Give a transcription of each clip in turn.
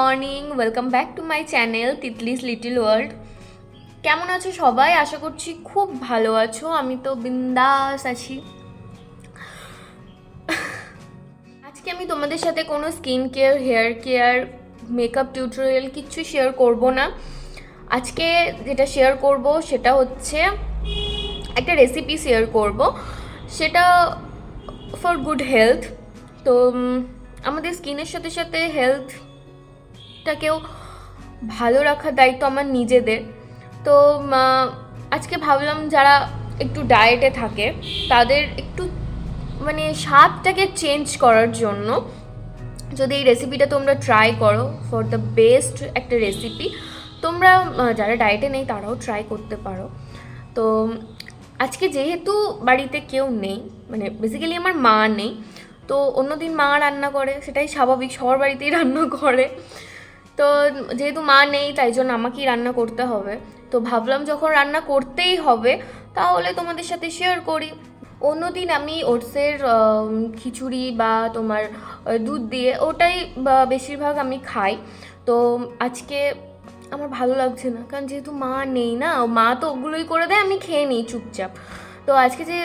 Morning, welcome back to my channel Titli's little world. কেমন আছো সবাই? আশা করছি খুব ভালো আছো। আমি তো বিন্দাস আছি। আজকে আমি তোমাদের সাথে কোনো skin care, hair care, makeup tutorial কিচ্ছু শেয়ার করব না। আজকে যেটা শেয়ার করব সেটা হচ্ছে একটা রেসিপি শেয়ার করব, সেটা ফর গুড হেলথ। তো আমাদের স্কিনের সাথে সাথে হেলথটাকেও ভালো রাখার দায়িত্ব আমার নিজেদের। তো আজকে ভাবলাম যারা একটু ডায়েটে থাকে তাদের একটু মানে স্বাদটাকে চেঞ্জ করার জন্য যদি এই রেসিপিটা তোমরা ট্রাই করো, ফর দ্য বেস্ট একটা রেসিপি। তোমরা যারা ডায়েটে নেই তারাও ট্রাই করতে পারো। তো আজকে যেহেতু বাড়িতে কেউ নেই, মানে বেসিক্যালি আমার মা নেই, তো অন্যদিন মা রান্না করে, সেটাই স্বাভাবিক, সবার বাড়িতেই রান্না করে। তো যেহেতু মা নেই তাই জন্য আমাকেই রান্না করতে হবে। তো ভাবলাম যখন রান্না করতেই হবে তাহলে তোমাদের সাথে শেয়ার করি। অন্যদিন আমি ওটসের খিচুড়ি বা তোমার দুধ দিয়ে ওটাই বেশিরভাগ আমি খাই। তো আজকে আমার ভালো লাগছে না, কারণ যেহেতু মা নেই না, মা তো ওগুলোই করে দেয়, আমি খেয়ে নিই চুপচাপ। তো আজকে যে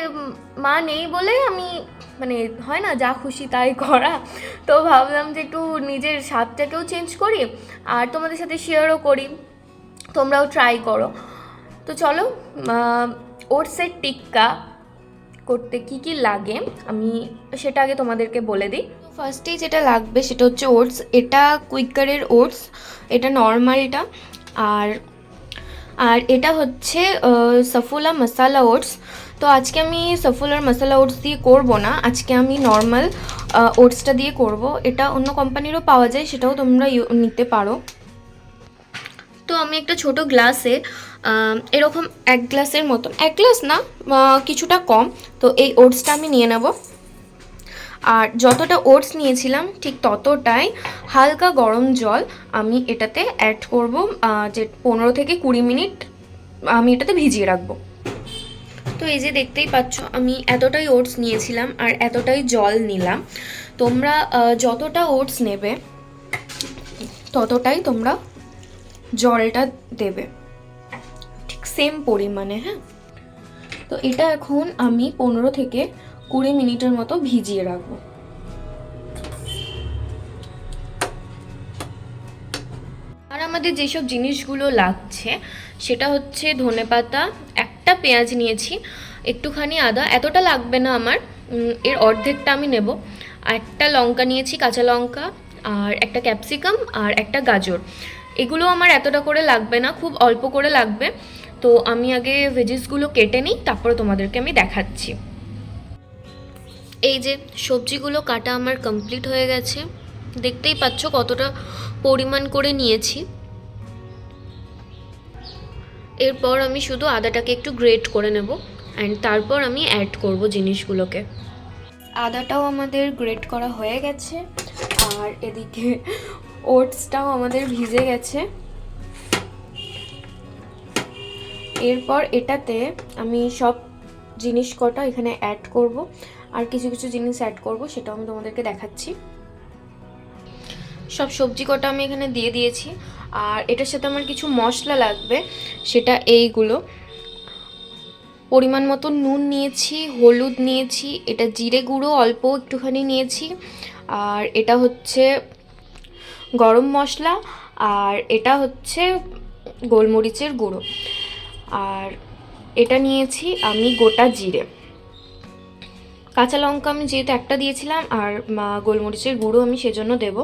মা নেই বলে আমি মানে হয় না যা খুশি তাই করা, তো ভাবলাম যে একটু নিজের স্বাদটাকেও চেঞ্জ করি আর তোমাদের সাথে শেয়ারও করি, তোমরাও ট্রাই করো। তো চলো, ওটসের টিক্কা করতে কি কি লাগে আমি সেটা আগে তোমাদেরকে বলে দিই। ফার্স্টেই যেটা লাগবে সেটা হচ্ছে ওটস। এটা কুইকারের ওটস, এটা নর্মালটা। আর আর এটা হচ্ছে সফোলা মশালা ওটস। তো আজকে আমি সফোলার মশালা ওটস দিয়ে করব না, আজকে আমি নর্মাল ওটসটা দিয়ে করব। এটা অন্য কোম্পানিরও পাওয়া যায়, সেটাও তোমরা নিতে পারো। তো আমি একটা ছোট গ্লাসে এরকম 1 গ্লাসের মতো, 1 গ্লাস না, কিছুটা কম, তো এই ওটসটা আমি নিয়ে নেব। আর যতটা ওটস নিয়েছিলাম ঠিক ততটাই হালকা গরম জল আমি এটাতে অ্যাড করব, যে 15 থেকে 20 মিনিট আমি এটাতে ভিজিয়ে রাখবো। তো এই যে দেখতেই পাচ্ছ আমি এতটাই ওটস নিয়েছিলাম আর এতটাই জল নিলাম। তোমরা যতটা ওটস নেবে ততটাই তোমরা জলটা দেবে, ঠিক সেম পরিমাণে। হ্যাঁ, তো এটা এখন আমি 15 থেকে 20 মিনিটের মতো ভিজিয়ে রাখবো। আর আমাদের যেসব জিনিসগুলো লাগছে সেটা হচ্ছে ধনেপাতা, একটা পেঁয়াজ নিয়েছি, একটুখানি আদা, এতটা লাগবে না আমার, এর অর্ধেকটা আমি নেব। আর একটা লঙ্কা নিয়েছি, কাঁচা লঙ্কা, আর একটা ক্যাপসিকাম, আর একটা গাজর। এগুলো আমার এতটা করে লাগবে না, খুব অল্প করে লাগবে। তো আমি আগে ভেজিসগুলো কেটে নিই, তারপরে তোমাদেরকে আমি দেখাচ্ছি। এই যে সবজিগুলো কাটা আমার কমপ্লিট হয়ে গেছে, দেখতেই পাচ্ছ কতটা পরিমাণ করে নিয়েছি। এরপর আমি শুধু আদাটাকে একটু গ্রেট করে নেব অ্যান্ড তারপর আমি অ্যাড করব জিনিসগুলোকে। আদাটাও আমাদের গ্রেট করা হয়ে গেছে আর এদিকে ওটসটাও আমাদের ভিজে গেছে। এরপর এটাতে আমি সব জিনিস কটা এখানে অ্যাড করব, আর কিছু কিছু জিনিস অ্যাড করব, সেটাও আমি তোমাদেরকে দেখাচ্ছি। সব সবজি কটা আমি এখানে দিয়ে দিয়েছি। আর এটার সাথে আমার কিছু মশলা লাগবে, সেটা এইগুলো। পরিমাণ মতো নুন নিয়েছি, হলুদ নিয়েছি, এটা জিরে গুঁড়ো অল্প একটুখানি নিয়েছি, আর এটা হচ্ছে গরম মশলা, আর এটা হচ্ছে গোলমরিচের গুঁড়ো, আর এটা নিয়েছি আমি গোটা জিরে। কাঁচা লঙ্কা আমি যেহেতু একটা দিয়েছিলাম, আর গোলমরিচের গুঁড়ো আমি সেজন্য দেব।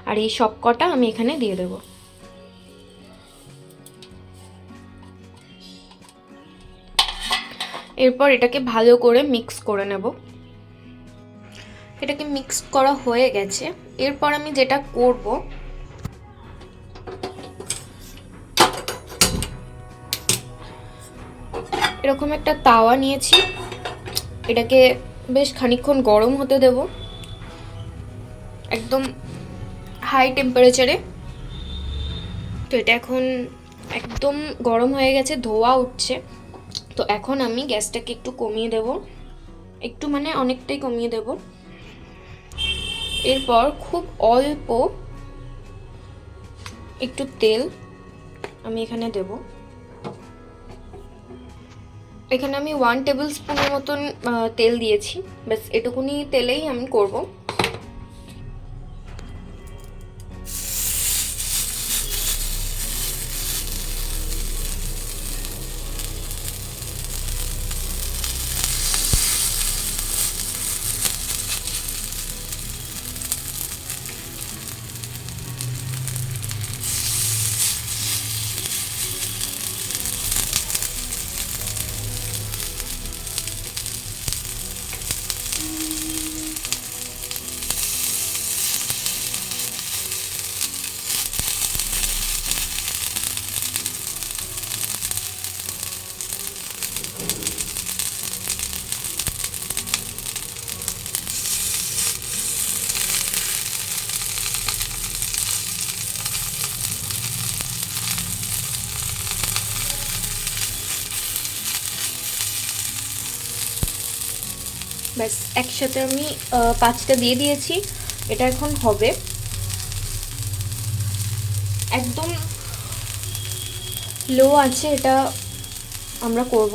আর এই সব কটা আমি এখানে দিয়ে দেব। এরপর এটাকে ভালো করে মিক্স করে নেব। এটাকে মিক্স করা হয়ে গেছে। এরপর আমি যেটা করব, এরকম একটা তাওয়া নিয়েছি, এটাকে বেশ খানিকক্ষণ গরম হতে দেব, একদম হাই টেম্পারেচারে। তো এটা এখন একদম গরম হয়ে গেছে, ধোয়া উঠছে। তো এখন আমি গ্যাসটাকে একটু কমিয়ে দেব, একটু মানে অনেকটাই কমিয়ে দেব। এরপর খুব অল্প একটু তেল আমি এখানে দেব। এখানে আমি 1 টেবিল স্পুনের মতন তেল দিয়েছি, ব্যাস এটুকুনি তেলেই আমি করব। ব্যাস একসাথে আমি 5টা দিয়ে দিয়েছি। এটা এখন হবে, একদম লো আছে এটা আমরা করব।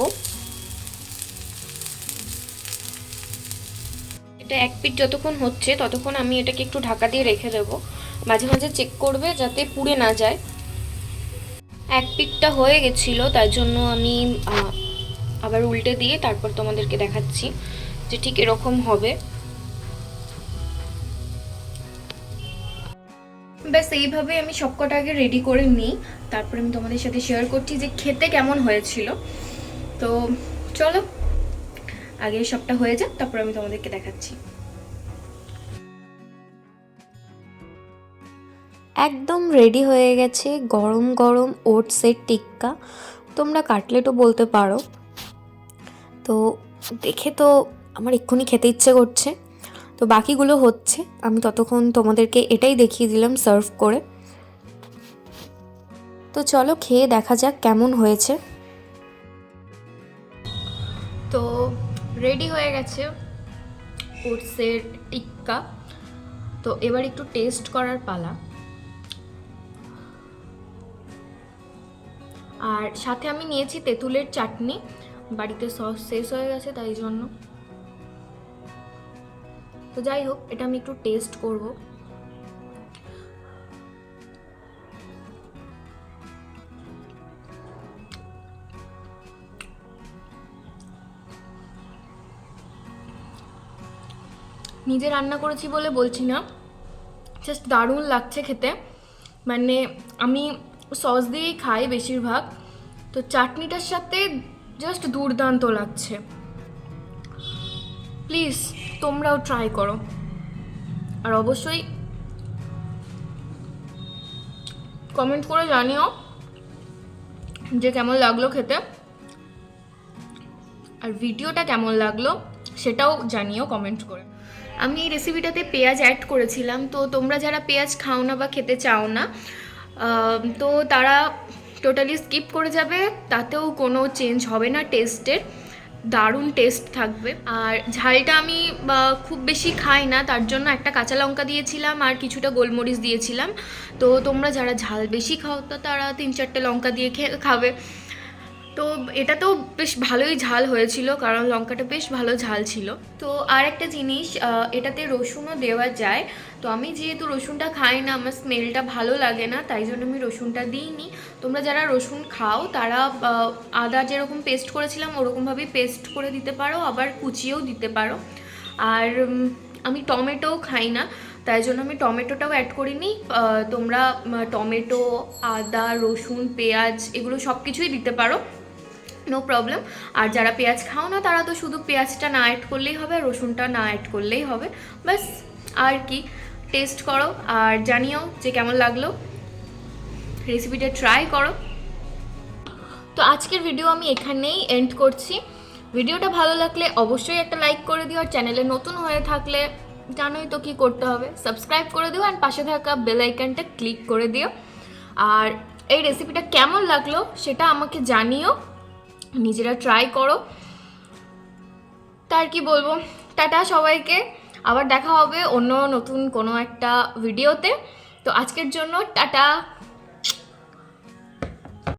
এটা এক পিঠ যতক্ষণ হচ্ছে ততক্ষণ আমি এটাকে একটু ঢাকা দিয়ে রেখে দেব। মাঝে মাঝে চেক করবে যাতে পুড়ে না যায়। এক পিঠটা হয়ে গেছিলো, তাই জন্য আমি আবার উল্টে দিয়ে তারপর তোমাদেরকে দেখাচ্ছি যে ঠিক এরকম হবে। ব্যাস এইভাবে আমি সবকটা আগে রেডি করে নিই, তারপরে আমি তোমাদের সাথে শেয়ার করছি যে খেতে কেমন হয়েছিল। তো চলো আগে সবটা হয়ে যাক, তারপর আমি তোমাদেরকে দেখাচ্ছি। একদম রেডি হয়ে গেছে গরম গরম ওটসের টিক্কা, তোমরা কাটলেটও বলতে পারো। তো দেখে তো আমার এক্ষুনি খেতে ইচ্ছে করছে। তো বাকিগুলো হচ্ছে, আমি ততক্ষণ তোমাদেরকে এটাই দেখিয়ে দিলাম সার্ভ করে। তো চলো খেয়ে দেখা যাক কেমন হয়েছে। তো রেডি হয়ে গেছে ওটসের টিক্কা। তো এবার একটু টেস্ট করার পালা। আর সাথে আমি নিয়েছি তেঁতুলের চাটনি, বাড়িতে সস শেষ হয়ে গেছে তাই জন্য। তো যাই হোক, এটা আমি একটু টেস্ট করব। নিজে রান্না করেছি বলে বলছি না, জাস্ট দারুণ লাগছে খেতে। মানে আমি সস দিয়েই খাই বেশিরভাগ, তো চাটনিটার সাথে জাস্ট দুর্দান্ত লাগছে। প্লিজ তোমরাও ট্রাই করো, আর অবশ্যই কমেন্ট করে জানিও যে কেমন লাগলো খেতে, আর ভিডিওটা কেমন লাগলো সেটাও জানিও কমেন্ট করে। আমি এই রেসিপিটাতে পেঁয়াজ অ্যাড করেছিলাম, তো তোমরা যারা পেঁয়াজ খাও না বা খেতে চাও না তো তারা টোটালি স্কিপ করে যাবে, তাতেও কোনো চেঞ্জ হবে না টেস্টের, দারুণ টেস্ট থাকবে। আর ঝালটা আমি খুব বেশি খাই না, তার জন্য একটা কাঁচা লঙ্কা দিয়েছিলাম আর কিছুটা গোলমরিচ দিয়েছিলাম। তো তোমরা যারা ঝাল বেশি খাও তো তারা 3-4টে লঙ্কা দিয়ে খাবে। তো এটাতেও বেশ ভালোই ঝাল হয়েছিল, কারণ লঙ্কাটা বেশ ভালো ঝাল ছিল। তো আর একটা জিনিস, এটাতে রসুনও দেওয়া যায়। তো আমি যেহেতু রসুনটা খাই না, আমার স্মেলটা ভালো লাগে না, তাই জন্য আমি রসুনটা দিইনি। তোমরা যারা রসুন খাও তারা আদা যেরকম পেস্ট করেছিলাম ওরকমভাবেই পেস্ট করে দিতে পারো, আবার কুচিয়েও দিতে পারো। আর আমি টমেটোও খাই না, তাই জন্য আমি টমেটোটাও অ্যাড করিনি। তোমরা টমেটো, আদা, রসুন, পেঁয়াজ এগুলো সব কিছুই দিতে পারো, নো প্রবলেম। আর যারা পেঁয়াজ খাও না তারা তো শুধু পেঁয়াজটা না অ্যাড করলেই হবে, রসুনটা না অ্যাড করলেই হবে, ব্যাস। আর কি, টেস্ট করো আর জানিও যে কেমন লাগলো, রেসিপিটা ট্রাই করো। তো আজকের ভিডিও আমি এখানেই এন্ড করছি। ভিডিওটা ভালো লাগলে অবশ্যই একটা লাইক করে দিও, আর চ্যানেলে নতুন হয়ে থাকলে জানোই তো কি করতে হবে, সাবস্ক্রাইব করে দিও, আর পাশে থাকা বেল আইকনটা ক্লিক করে দিও। আর এই রেসিপিটা কেমন লাগলো সেটা আমাকে জানিও, নিজেরা ট্রাই করো। তার কি বলবো, টাটা সবাইকে, আবার দেখা হবে অন্য নতুন কোনো একটা ভিডিওতে। তো আজকের জন্য টাটা।